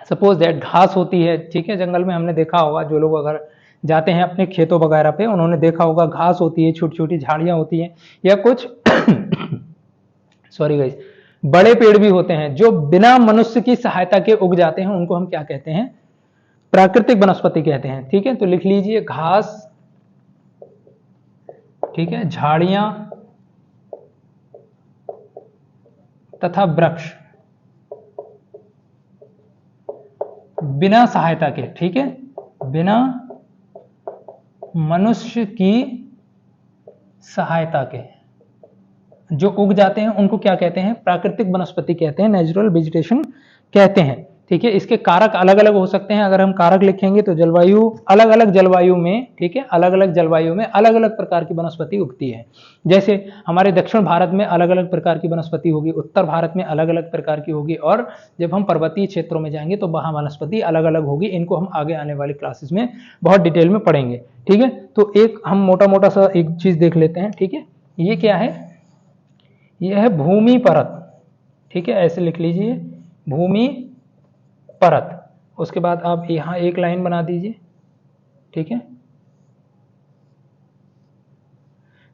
सपोज दैट घास होती है, ठीक है। जंगल में हमने देखा होगा, जो लोग अगर जाते हैं अपने खेतों वगैरह पे, उन्होंने देखा होगा घास होती है, छोटी छोटी झाड़ियां होती हैं, या कुछ सॉरी गाइस, बड़े पेड़ भी होते हैं जो बिना मनुष्य की सहायता के उग जाते हैं, उनको हम क्या कहते हैं, प्राकृतिक वनस्पति कहते हैं, ठीक है। तो लिख लीजिए घास, ठीक है, झाड़ियां तथा वृक्ष बिना सहायता के, ठीक है, बिना मनुष्य की सहायता के जो उग जाते हैं उनको क्या कहते हैं, प्राकृतिक वनस्पति कहते हैं, नेचुरल वेजिटेशन कहते हैं, ठीक है। इसके कारक अलग अलग हो सकते हैं। अगर हम कारक लिखेंगे तो जलवायु, अलग अलग जलवायु में, ठीक है, अलग अलग जलवायु में अलग अलग प्रकार की वनस्पति उगती है। जैसे हमारे दक्षिण भारत में अलग अलग प्रकार की वनस्पति होगी, उत्तर भारत में अलग अलग प्रकार की होगी, और जब हम पर्वतीय क्षेत्रों में जाएंगे तो वहां वनस्पति अलग अलग होगी। इनको हम आगे आने वाली क्लासेस में बहुत डिटेल में पढ़ेंगे, ठीक है। तो एक हम मोटा मोटा सा एक चीज देख लेते हैं, ठीक है। ये क्या है, यह है भूमि परत, ठीक है, ऐसे लिख लीजिए भूमि परत। उसके बाद आप यहां एक लाइन बना दीजिए, ठीक है।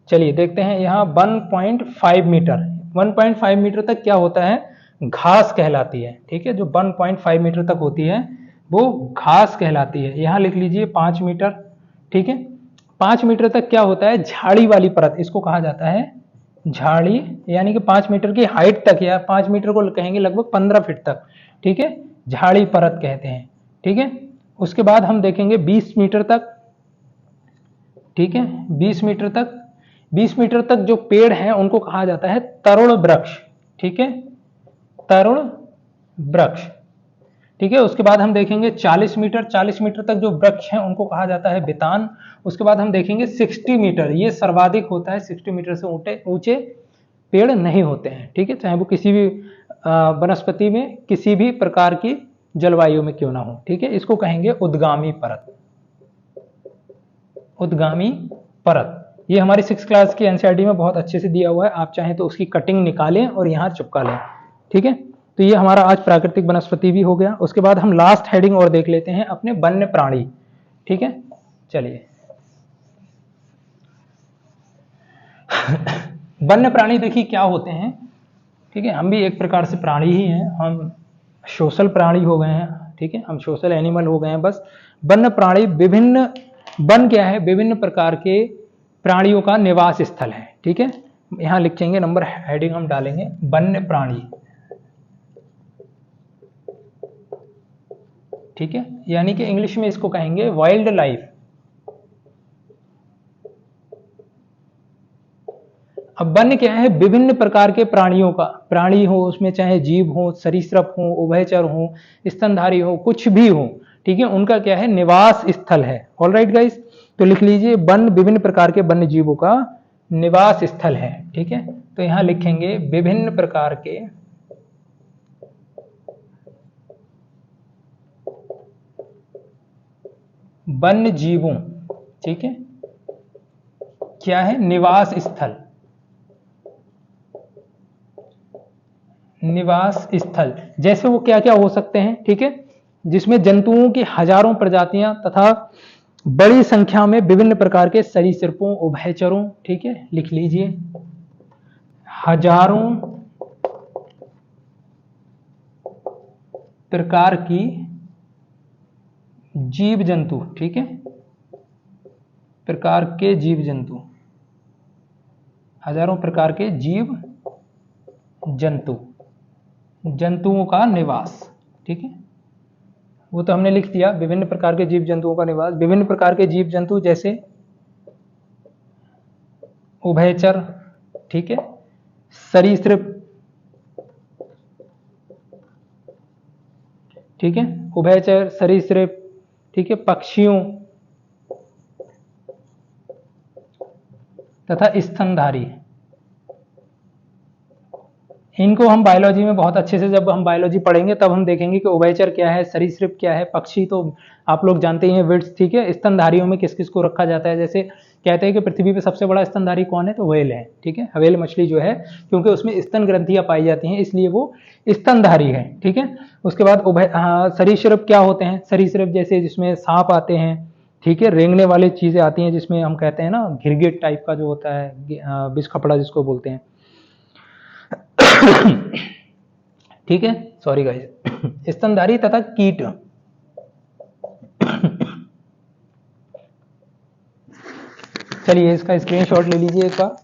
चलिए देखते हैं यहां 1.5 मीटर, 1.5 मीटर तक क्या होता है, घास कहलाती है, ठीक है। जो 1.5 मीटर तक होती है वो घास कहलाती है। यहां लिख लीजिए 5 मीटर, ठीक है। 5 मीटर तक क्या होता है, झाड़ी वाली परत, इसको कहा जाता है झाड़ी, यानी कि 5 मीटर की हाइट तक, या 5 मीटर को कहेंगे लगभग 15 फीट तक, ठीक है, झाड़ी परत कहते हैं, ठीक है। उसके बाद हम देखेंगे 20 मीटर तक, ठीक है, 20 मीटर तक, 20 मीटर तक जो पेड़ हैं उनको कहा जाता है तरुण वृक्ष, ठीक है, तरुण वृक्ष, ठीक है। उसके बाद हम देखेंगे 40 मीटर, 40 मीटर तक जो वृक्ष हैं उनको कहा जाता है वितान। उसके बाद हम देखेंगे 60 मीटर, ये सर्वाधिक होता है, 60 मीटर से ऊंचे पेड़ नहीं होते हैं, ठीक है, चाहे वो किसी भी वनस्पति में किसी भी प्रकार की जलवायु में क्यों ना हो, ठीक है। इसको कहेंगे उद्गामी परत, उद्गामी परत। ये हमारी 6th क्लास की एनसीईआरटी में बहुत अच्छे से दिया हुआ है, आप चाहें तो उसकी कटिंग निकालें और यहां चिपका लें, ठीक है। तो ये हमारा आज प्राकृतिक वनस्पति भी हो गया। उसके बाद हम लास्ट हेडिंग और देख लेते हैं अपने वन्य प्राणी, ठीक है। चलिए वन्य प्राणी देखिए क्या होते हैं, ठीक है, हम भी एक प्रकार से प्राणी ही हैं, हम सोशल प्राणी हो गए हैं, ठीक है, हम सोशल एनिमल हो गए हैं। बस वन्य प्राणी विभिन्न, वन क्या है, विभिन्न प्रकार के प्राणियों का निवास स्थल है, ठीक है। यहां लिखेंगे नंबर, हेडिंग हम डालेंगे वन्य प्राणी, ठीक है, यानी कि इंग्लिश में इसको कहेंगे वाइल्ड लाइफ। अब वन्य क्या है? विभिन्न प्रकार के प्राणियों का, प्राणी हो उसमें चाहे जीव हो, सरीसृप हो, उभयचर हो, स्तनधारी हो, कुछ भी हो, ठीक है, उनका क्या है? निवास स्थल है। ऑलराइट गाइस, तो लिख लीजिए वन्य विभिन्न प्रकार के वन्य जीवों का निवास स्थल है। ठीक है, तो यहां लिखेंगे विभिन्न प्रकार के वन्य जीवों, ठीक है, क्या है? निवास स्थल। निवास स्थल जैसे वो क्या क्या हो सकते हैं? ठीक है, जिसमें जंतुओं की हजारों प्रजातियां तथा बड़ी संख्या में विभिन्न प्रकार के सरीसृपों, उभयचरों, ठीक है, लिख लीजिए हजारों प्रकार की जीव जंतु, ठीक है, प्रकार के जीव जंतु, हजारों प्रकार के जीव जंतु, जंतुओं का निवास। ठीक है, वो तो हमने लिख दिया, विभिन्न प्रकार के जीव जंतुओं का निवास। विभिन्न प्रकार के जीव जंतु जैसे उभयचर, ठीक है, सरीसृप, ठीक है, उभयचर, सरीसृप, ठीक है, पक्षियों तथा स्तनधारी। इनको हम बायोलॉजी में बहुत अच्छे से, जब हम बायोलॉजी पढ़ेंगे तब हम देखेंगे कि उभयचर क्या है, सरीसृप क्या है, पक्षी तो आप लोग जानते ही हैं, विड्स, ठीक है। स्तनधारियों में किस किस को रखा जाता है? जैसे कहते हैं कि पृथ्वी पे सबसे बड़ा स्तनधारी कौन है? तो व्हेल है, ठीक है, व्हेल मछली जो है, क्योंकि उसमें स्तन ग्रंथियां पाई जाती हैं इसलिए वो स्तनधारी है। ठीक है, उसके बाद सरीसृप क्या होते हैं? सरीसृप जैसे जिसमें सांप आते हैं, ठीक है, रेंगने वाली चीजें आती हैं, जिसमें हम कहते हैं ना घिरगिट टाइप का जो होता है, बिच खपड़ा जिसको बोलते हैं। ठीक है, सॉरी गाइस। स्तनधारी तथा कीट, चलिए इसका स्क्रीनशॉट ले लीजिए एक बार।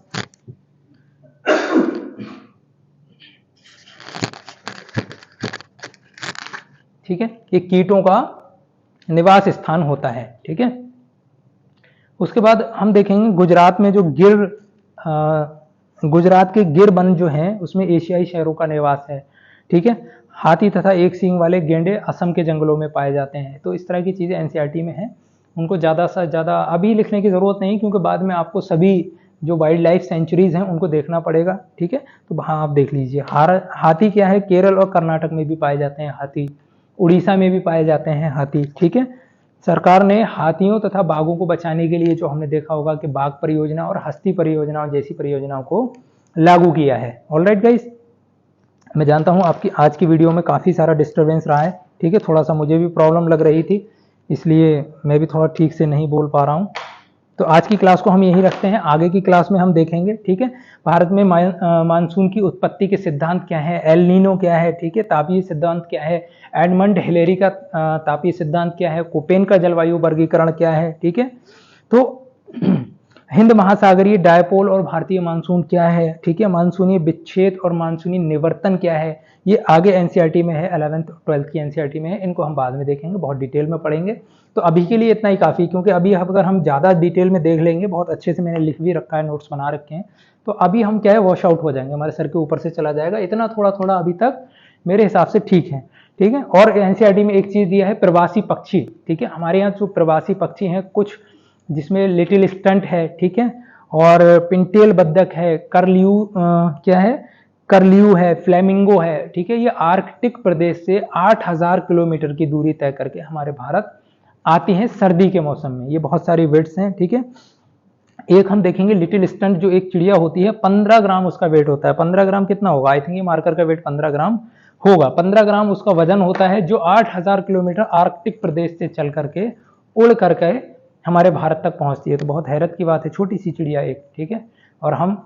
ठीक है, ये कीटों का निवास स्थान होता है। ठीक है, उसके बाद हम देखेंगे गुजरात में जो गुजरात के गिर वन जो हैं उसमें एशियाई शेरों का निवास है। ठीक है, हाथी तथा एक सींग वाले गेंडे असम के जंगलों में पाए जाते हैं। तो इस तरह की चीजें एनसीईआरटी में हैं, उनको ज़्यादा से ज़्यादा अभी लिखने की ज़रूरत नहीं, क्योंकि बाद में आपको सभी जो वाइल्ड लाइफ सेंचुरीज हैं उनको देखना पड़ेगा। ठीक है, तो वहाँ आप देख लीजिए। हाथी क्या है? केरल और कर्नाटक में भी पाए जाते हैं हाथी, उड़ीसा में भी पाए जाते हैं हाथी। ठीक है, सरकार ने हाथियों तथा बाघों को बचाने के लिए, जो हमने देखा होगा कि बाघ परियोजना और हस्ती परियोजना जैसी परियोजनाओं को लागू किया है। ऑलराइट गाइस, मैं जानता हूं आपकी आज की वीडियो में काफ़ी सारा डिस्टरबेंस रहा है। ठीक है, थोड़ा सा मुझे भी प्रॉब्लम लग रही थी, इसलिए मैं भी थोड़ा ठीक से नहीं बोल पा रहा हूं। तो आज की क्लास को हम यही रखते हैं, आगे की क्लास में हम देखेंगे। ठीक है, भारत में मानसून की उत्पत्ति के सिद्धांत क्या है, एल नीनो क्या है, ठीक है, तापीय सिद्धांत क्या है, एडमंड हिलेरी का तापीय सिद्धांत क्या है, कोपेन का जलवायु वर्गीकरण क्या है। ठीक है, तो हिंद महासागरीय डायपोल और भारतीय मानसून क्या है, ठीक है, मानसूनी विच्छेद और मानसूनी निवर्तन क्या है, ये आगे एनसीईआरटी में है, 11th 12th की एनसीईआरटी में है, इनको हम बाद में देखेंगे, बहुत डिटेल में पढ़ेंगे। तो अभी के लिए इतना ही काफ़ी, क्योंकि अभी अगर हम ज़्यादा डिटेल में देख लेंगे, बहुत अच्छे से मैंने लिख भी रखा है, नोट्स बना रखे हैं, तो अभी हम क्या है वॉश आउट हो जाएंगे, हमारे सर के ऊपर से चला जाएगा। इतना थोड़ा थोड़ा अभी तक मेरे हिसाब से ठीक है। ठीक है, और एनसीईआरटी में एक चीज़ दिया है, प्रवासी पक्षी। ठीक है, हमारे यहाँ जो प्रवासी पक्षी हैं कुछ, जिसमें लिटिल स्टंट है, ठीक है, और पिंटेल बत्तख है, क्या है, करलियू है, फ्लेमिंगो है। ठीक है, ये आर्कटिक प्रदेश से 8000 किलोमीटर की दूरी तय करके हमारे भारत आती हैं सर्दी के मौसम में। ये बहुत सारी वेट्स हैं। ठीक है, एक हम देखेंगे लिटिल स्टंट, जो एक चिड़िया होती है, 15 ग्राम उसका वेट होता है। 15 ग्राम कितना होगा? आई थिंक ये मार्कर का वेट 15 ग्राम होगा। 15 ग्राम उसका वजन होता है, जो 8000 किलोमीटर आर्कटिक प्रदेश से चल करके उड़ करके हमारे भारत तक पहुंचती है। तो बहुत हैरत की बात है, छोटी सी चिड़िया एक। ठीक है, और हम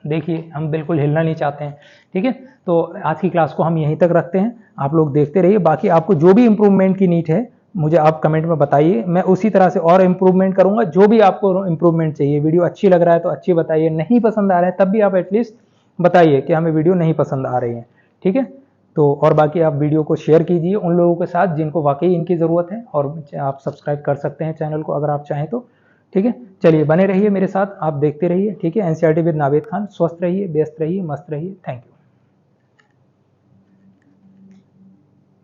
देखिए, हम बिल्कुल हिलना नहीं चाहते हैं। ठीक है, तो आज की क्लास को हम यहीं तक रखते हैं, आप लोग देखते रहिए। बाकी आपको जो भी इंप्रूवमेंट की नीड है मुझे आप कमेंट में बताइए, मैं उसी तरह से और इंप्रूवमेंट करूंगा। जो भी आपको इंप्रूवमेंट चाहिए, वीडियो अच्छी लग रहा है तो अच्छी बताइए, नहीं पसंद आ रहा है तब भी आप एटलीस्ट बताइए कि हमें वीडियो नहीं पसंद आ रही है। ठीक है, तो और बाकी आप वीडियो को शेयर कीजिए उन लोगों के साथ जिनको वाकई इनकी ज़रूरत है, और आप सब्सक्राइब कर सकते हैं चैनल को अगर आप चाहें तो। ठीक है, चलिए बने रहिए मेरे साथ, आप देखते रहिए। ठीक है, एनसीईआरटी विद नावेद खान। स्वस्थ रहिए, व्यस्त रहिए, मस्त रहिए। Thank you.